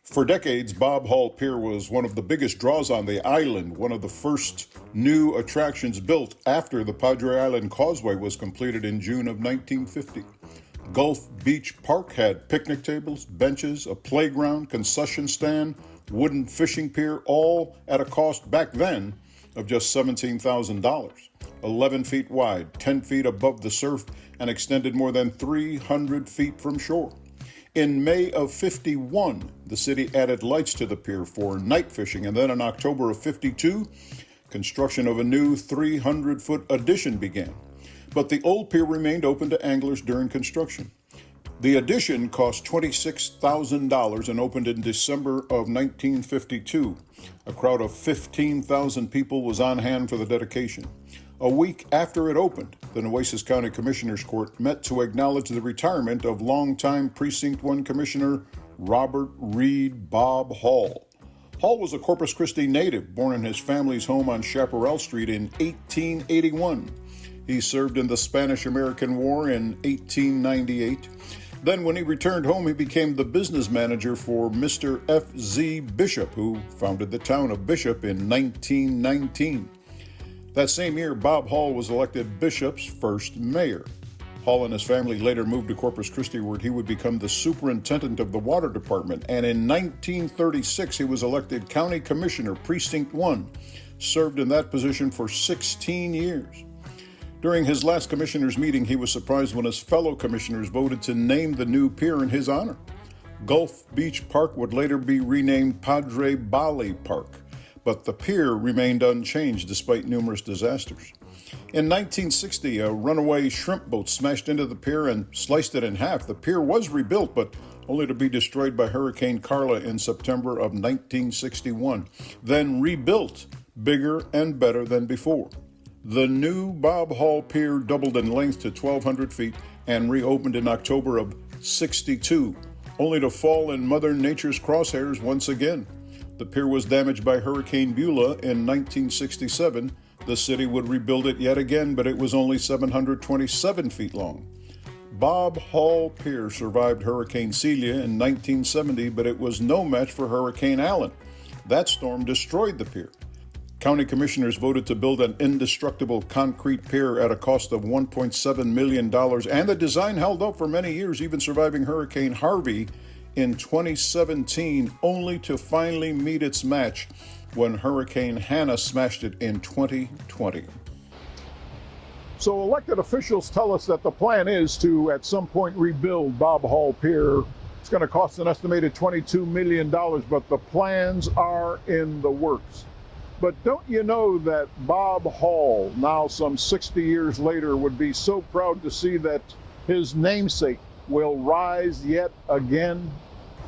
For decades, Bob Hall Pier was one of the biggest draws on the island, one of the first new attractions built after the Padre Island Causeway was completed in June of 1950. Gulf Beach Park had picnic tables, benches, a playground, concession stand, wooden fishing pier, all at a cost back then of just $17,000. 11 feet wide, 10 feet above the surf, and extended more than 300 feet from shore. In May of 51, the city added lights to the pier for night fishing, and then in October of 52, construction of a new 300-foot addition began. But the old pier remained open to anglers during construction. The addition cost $26,000 and opened in December of 1952. A crowd of 15,000 people was on hand for the dedication. A week after it opened, the Nueces County Commissioners Court met to acknowledge the retirement of longtime Precinct 1 Commissioner Robert Reed Bob Hall. Hall was a Corpus Christi native, born in his family's home on Chaparral Street in 1881. He served in the Spanish-American War in 1898. Then when he returned home, he became the business manager for Mr. F.Z. Bishop, who founded the town of Bishop in 1919. That same year, Bob Hall was elected Bishop's first mayor. Hall and his family later moved to Corpus Christi, where he would become the superintendent of the water department. And in 1936, he was elected county commissioner, Precinct 1, served in that position for 16 years. During his last commissioners' meeting, he was surprised when his fellow commissioners voted to name the new pier in his honor. Gulf Beach Park would later be renamed Padre Bali Park, but the pier remained unchanged despite numerous disasters. In 1960, a runaway shrimp boat smashed into the pier and sliced it in half. The pier was rebuilt, but only to be destroyed by Hurricane Carla in September of 1961, then rebuilt bigger and better than before. The new Bob Hall Pier doubled in length to 1,200 feet and reopened in October of '62, only to fall in Mother Nature's crosshairs once again. The pier was damaged by Hurricane Beulah in 1967. The city would rebuild it yet again, but it was only 727 feet long. Bob Hall Pier survived Hurricane Celia in 1970, but it was no match for Hurricane Allen. That storm destroyed the pier. County commissioners voted to build an indestructible concrete pier at a cost of $1.7 million, and the design held up for many years, even surviving Hurricane Harvey in 2017, only to finally meet its match when Hurricane Hannah smashed it in 2020. So elected officials tell us that the plan is to, at some point, rebuild Bob Hall Pier. It's going to cost an estimated $22 million, but the plans are in the works. But don't you know that Bob Hall, now some 60 years later, would be so proud to see that his namesake will rise yet again?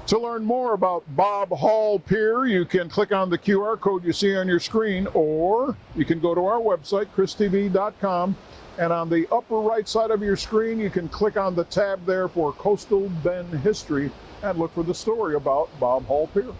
To learn more about Bob Hall Pier, you can click on the QR code you see on your screen, or you can go to our website, christv.com, and on the upper right side of your screen, you can click on the tab there for Coastal Bend History and look for the story about Bob Hall Pier.